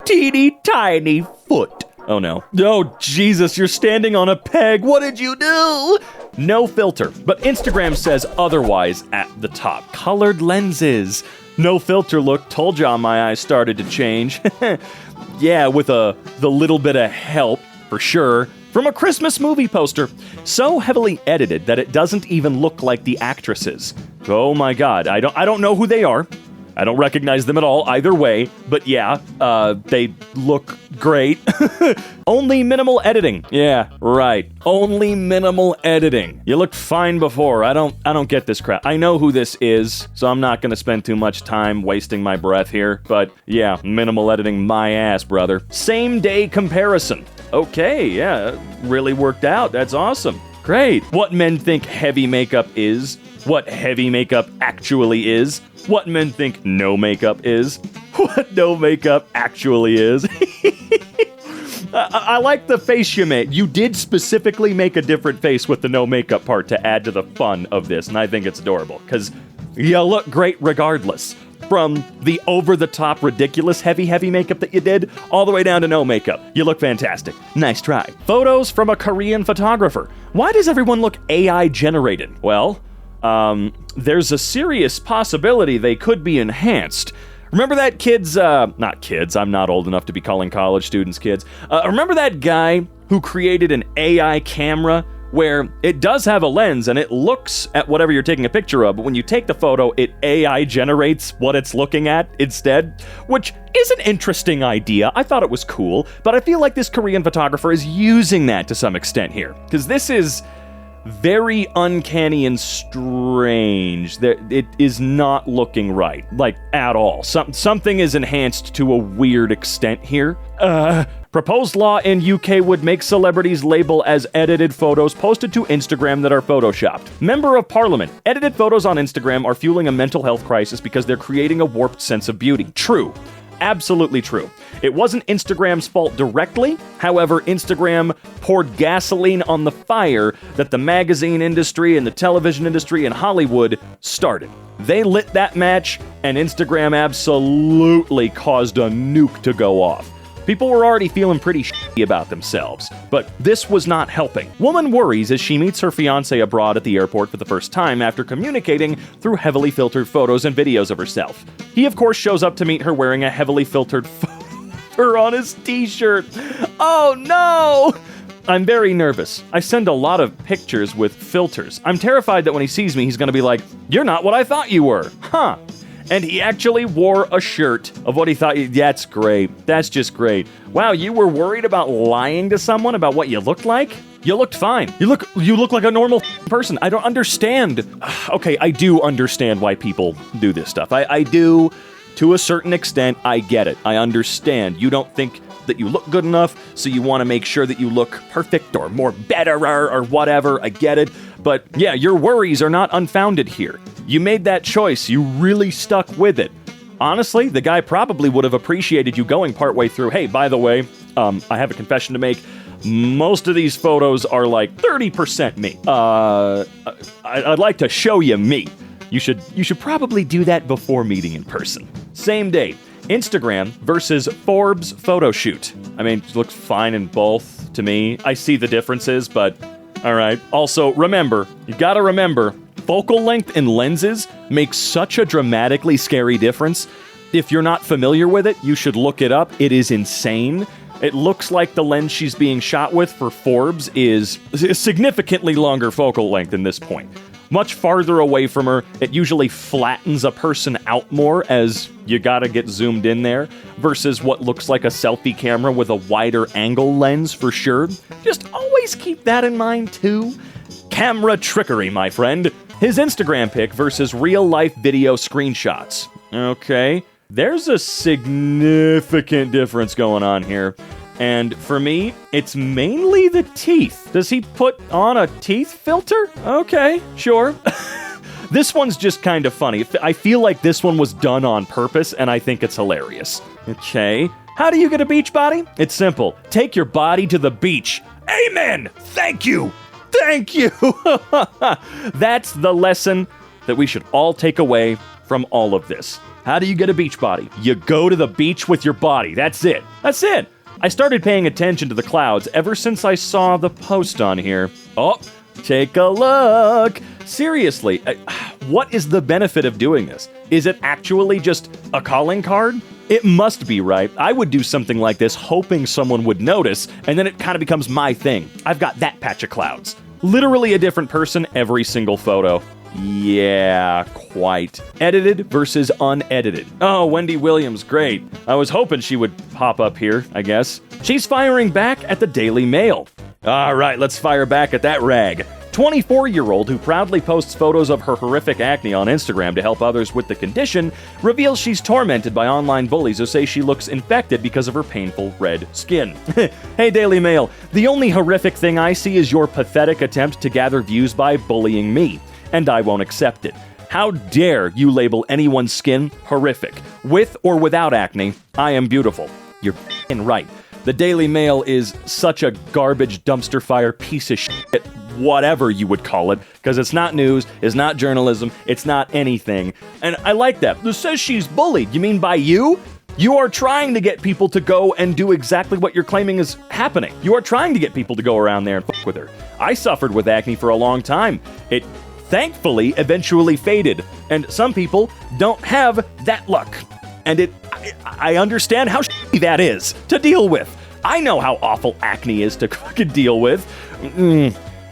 teeny tiny foot. Oh no. Oh Jesus, you're standing on a peg. What did you do? No filter, but Instagram says otherwise at the top. Colored lenses. No filter look. Told y'all my eyes started to change. Yeah, with the little bit of help, for sure, from a Christmas movie poster. So heavily edited that it doesn't even look like the actresses. Oh my God, I don't know who they are. I don't recognize them at all either way, but yeah, they look great. Only minimal editing. Yeah, right. Only minimal editing. You looked fine before. I don't get this crap. I know who this is, so I'm not gonna spend too much time wasting my breath here, but yeah, minimal editing my ass, brother. Same day comparison. Okay, yeah, really worked out. That's awesome. Great. What men think heavy makeup is, what heavy makeup actually is, what men think no makeup is, what no makeup actually is. I like the face you made. You did specifically make a different face with the no makeup part to add to the fun of this, and I think it's adorable, because you look great regardless. From the over-the-top ridiculous heavy makeup that you did, all the way down to no makeup. You look fantastic. Nice try. Photos from a Korean photographer. Why does everyone look AI-generated? Well, there's a serious possibility they could be enhanced. Remember that not kids, I'm not old enough to be calling college students kids. Remember that guy who created an AI camera where it does have a lens and it looks at whatever you're taking a picture of, but when you take the photo, it AI generates what it's looking at instead, which is an interesting idea. I thought it was cool, but I feel like this Korean photographer is using that to some extent here, because this is very uncanny and strange. It is not looking right, like, at all. Something is enhanced to a weird extent here. Proposed law in UK would make celebrities label as edited photos posted to Instagram that are photoshopped. Member of Parliament. Edited photos on Instagram are fueling a mental health crisis because they're creating a warped sense of beauty. True. Absolutely true. It wasn't Instagram's fault directly. However, Instagram poured gasoline on the fire that the magazine industry and the television industry and Hollywood started. They lit that match, and Instagram absolutely caused a nuke to go off. People were already feeling pretty shitty about themselves, but this was not helping. Woman worries as she meets her fiancé abroad at the airport for the first time after communicating through heavily filtered photos and videos of herself. He, of course, shows up to meet her wearing a heavily filtered photo on his t-shirt. Oh no! I'm very nervous. I send a lot of pictures with filters. I'm terrified that when he sees me, he's gonna be like, "You're not what I thought you were." Huh. And he actually wore a shirt of what he thought. That's great. That's just great. Wow, you were worried about lying to someone about what you looked like? You looked fine. You look like a normal person. I don't understand. Okay, I do understand why people do this stuff. I do, to a certain extent. I get it. I understand. You don't think that you look good enough, so you want to make sure that you look perfect or more better or whatever. I get it. But yeah, your worries are not unfounded here. You made that choice. You really stuck with it. Honestly, the guy probably would have appreciated you going partway through. Hey, by the way, I have a confession to make. Most of these photos are like 30% me. I'd like to show you me. You should probably do that before meeting in person. Same day. Instagram versus Forbes photo shoot. I mean, it looks fine in both to me. I see the differences, but all right. Also, you gotta remember, focal length in lenses makes such a dramatically scary difference. If you're not familiar with it, you should look it up. It is insane. It looks like the lens she's being shot with for Forbes is significantly longer focal length in this point. Much farther away from her, it usually flattens a person out more as you gotta get zoomed in there, versus what looks like a selfie camera with a wider angle lens for sure. Just always keep that in mind too. Camera trickery, my friend. His Instagram pic versus real-life video screenshots. Okay, there's a significant difference going on here. And for me, it's mainly the teeth. Does he put on a teeth filter? Okay, sure. This one's just kind of funny. I feel like this one was done on purpose, and I think it's hilarious. Okay. How do you get a beach body? It's simple. Take your body to the beach. Amen! Thank you! Thank you! That's the lesson that we should all take away from all of this. How do you get a beach body? You go to the beach with your body. That's it. That's it. I started paying attention to the clouds ever since I saw the post on here. Oh, take a look. Seriously, what is the benefit of doing this? Is it actually just a calling card? It must be, right? I would do something like this hoping someone would notice, and then it kind of becomes my thing. I've got that patch of clouds. Literally a different person every single photo. Yeah, quite. Edited versus unedited. Oh, Wendy Williams, great. I was hoping she would pop up here, I guess. She's firing back at the Daily Mail. All right, let's fire back at that rag. 24-year-old who proudly posts photos of her horrific acne on Instagram to help others with the condition reveals she's tormented by online bullies who say she looks infected because of her painful red skin. Hey, Daily Mail, the only horrific thing I see is your pathetic attempt to gather views by bullying me, and I won't accept it. How dare you label anyone's skin horrific? With or without acne, I am beautiful. You're f***ing right. The Daily Mail is such a garbage dumpster fire piece of shit, whatever you would call it, because it's not news, it's not journalism, it's not anything. And I like that. This says she's bullied. You mean by you? You are trying to get people to go and do exactly what you're claiming is happening. You are trying to get people to go around there and fuck with her. I suffered with acne for a long time. It thankfully eventually faded, and some people don't have that luck. And I understand how shitty that is to deal with. I know how awful acne is to fucking deal with.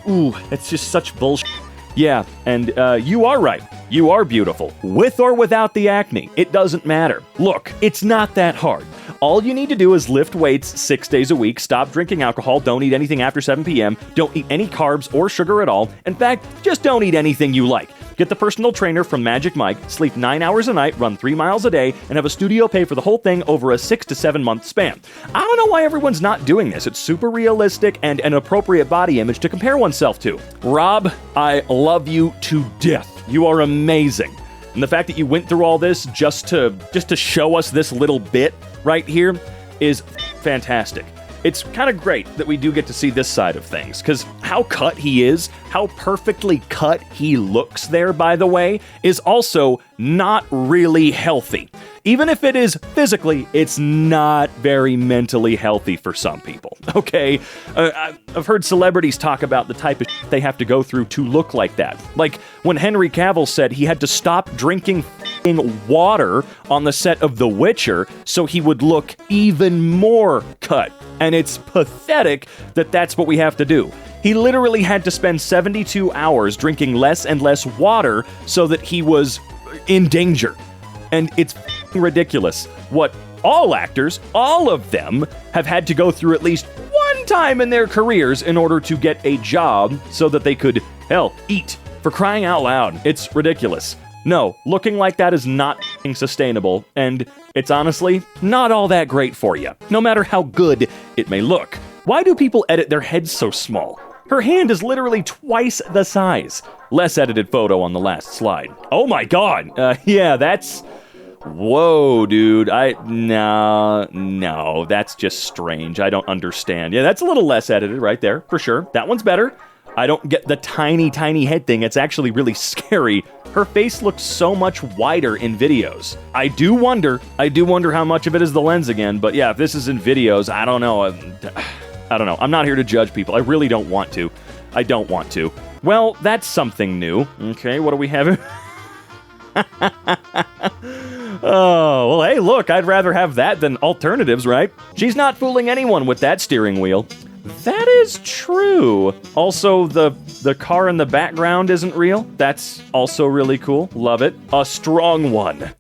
Ooh, it's just such bullshit. Yeah, and you are right. You are beautiful. With or without the acne, it doesn't matter. Look, it's not that hard. All you need to do is lift weights 6 days a week, stop drinking alcohol, don't eat anything after 7 p.m., don't eat any carbs or sugar at all. In fact, just don't eat anything you like. Get the personal trainer from Magic Mike, sleep 9 hours a night, run 3 miles a day, and have a studio pay for the whole thing over a 6 to 7 month span. I don't know why everyone's not doing this. It's super realistic and an appropriate body image to compare oneself to. Rob, I love you to death. You are amazing. And the fact that you went through all this just to show us this little bit right here is fantastic. It's kind of great that we do get to see this side of things, because how cut he is, how perfectly cut he looks there, by the way, is also not really healthy. Even if it is physically, it's not very mentally healthy for some people, okay? I've heard celebrities talk about the type of shit they have to go through to look like that. Like when Henry Cavill said he had to stop drinking f***ing water on the set of The Witcher so he would look even more cut. And it's pathetic that that's what we have to do. He literally had to spend 72 hours drinking less and less water so that he was in danger. And it's ridiculous what all actors, all of them, have had to go through at least one time in their careers in order to get a job so that they could, hell, eat. For crying out loud, it's ridiculous. No, looking like that is not sustainable, and it's honestly not all that great for you, no matter how good it may look. Why do people edit their heads so small? Her hand is literally twice the size. Less edited photo on the last slide. Oh my god! Yeah, that's... Whoa, dude. No, that's just strange. I don't understand. Yeah, that's a little less edited right there, for sure. That one's better. I don't get the tiny, tiny head thing. It's actually really scary. Her face looks so much wider in videos. I do wonder how much of it is the lens again, but yeah, if this is in videos, I don't know. I don't know. I'm not here to judge people. I really don't want to. I don't want to. Well, that's something new. Okay, what do we have? Oh, well, hey, look, I'd rather have that than alternatives, right? She's not fooling anyone with that steering wheel. That is true. Also, the car in the background isn't real. That's also really cool. Love it. A strong one.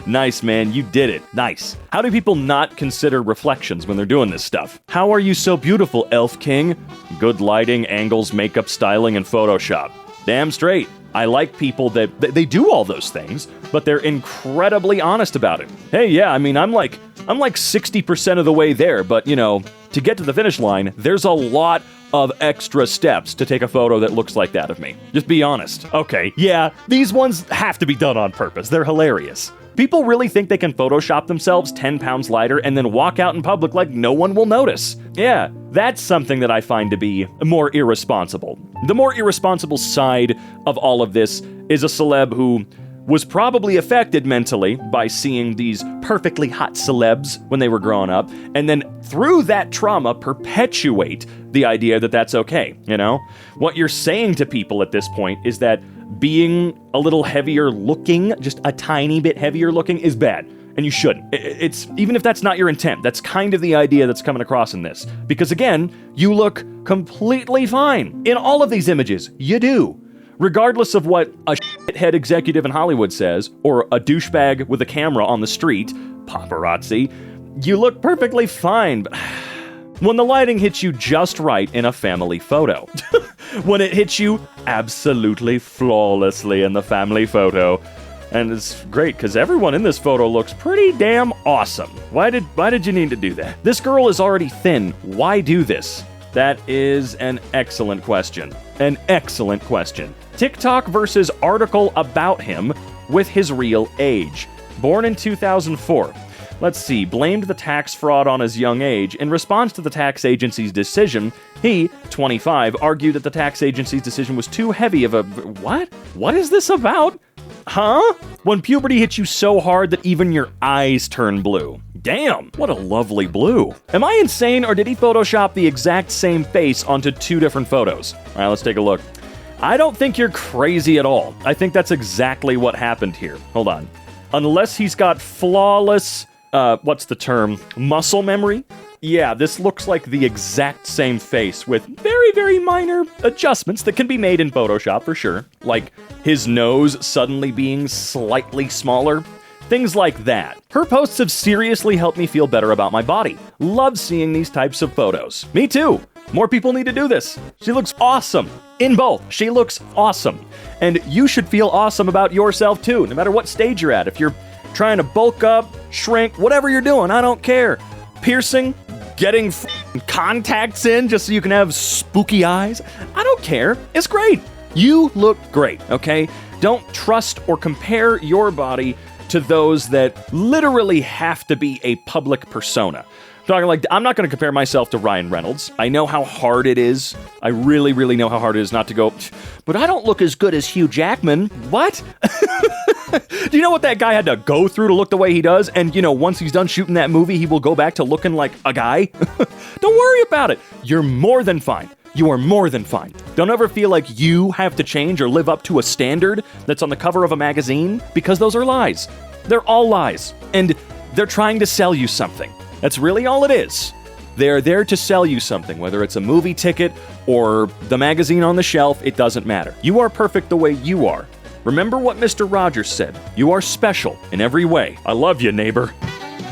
Nice, man. You did it. Nice. How do people not consider reflections when they're doing this stuff? How are you so beautiful, Elf King? Good lighting, angles, makeup, styling, and Photoshop. Damn straight. I like people that they do all those things, but they're incredibly honest about it. Hey, yeah, I mean, I'm like 60% of the way there, but, you know, to get to the finish line, there's a lot of extra steps to take a photo that looks like that of me. Just be honest. Okay, yeah, these ones have to be done on purpose. They're hilarious. People really think they can Photoshop themselves 10 pounds lighter and then walk out in public like no one will notice. Yeah, that's something that I find to be more irresponsible. The more irresponsible side of all of this is a celeb who was probably affected mentally by seeing these perfectly hot celebs when they were growing up, and then through that trauma perpetuate the idea that that's okay, you know? What you're saying to people at this point is that being a little heavier looking, just a tiny bit heavier looking, is bad. And you shouldn't. It's even if that's not your intent, that's kind of the idea that's coming across in this. Because again, you look completely fine. In all of these images, you do. Regardless of what a shithead executive in Hollywood says, or a douchebag with a camera on the street, paparazzi, you look perfectly fine. But when the lighting hits you just right in a family photo. When it hits you absolutely flawlessly in the family photo. And it's great, because everyone in this photo looks pretty damn awesome. Why did you need to do that? This girl is already thin. Why do this? That is an excellent question. An excellent question. TikTok versus article about him with his real age. Born in 2004. Let's see, blamed the tax fraud on his young age. In response to the tax agency's decision, he, 25, argued that the tax agency's decision was too heavy of a... What? What is this about? Huh? When puberty hits you so hard that even your eyes turn blue. Damn, what a lovely blue. Am I insane, or did he Photoshop the exact same face onto two different photos? All right, let's take a look. I don't think you're crazy at all. I think that's exactly what happened here. Hold on. Unless he's got flawless, what's the term? Muscle memory? Yeah, this looks like the exact same face with very, very minor adjustments that can be made in Photoshop for sure. Like his nose suddenly being slightly smaller. Things like that. Her posts have seriously helped me feel better about my body. Love seeing these types of photos. Me too. More people need to do this. She looks awesome. In both, she looks awesome. And you should feel awesome about yourself too, no matter what stage you're at. If you're trying to bulk up, shrink, whatever you're doing, I don't care. Piercing, getting contacts in just so you can have spooky eyes, I don't care. It's great. You look great, okay? Don't trust or compare your body to those that literally have to be a public persona. I'm not going to compare myself to Ryan Reynolds. I know how hard it is. I really, really know how hard it is not to go, but I don't look as good as Hugh Jackman. What? Do you know what that guy had to go through to look the way he does? And, once he's done shooting that movie, he will go back to looking like a guy? Don't worry about it. You're more than fine. You are more than fine. Don't ever feel like you have to change or live up to a standard that's on the cover of a magazine, because those are lies. They're all lies. And they're trying to sell you something. That's really all it is. They're there to sell you something, whether it's a movie ticket or the magazine on the shelf, it doesn't matter. You are perfect the way you are. Remember what Mr. Rogers said. You are special in every way. I love you, neighbor.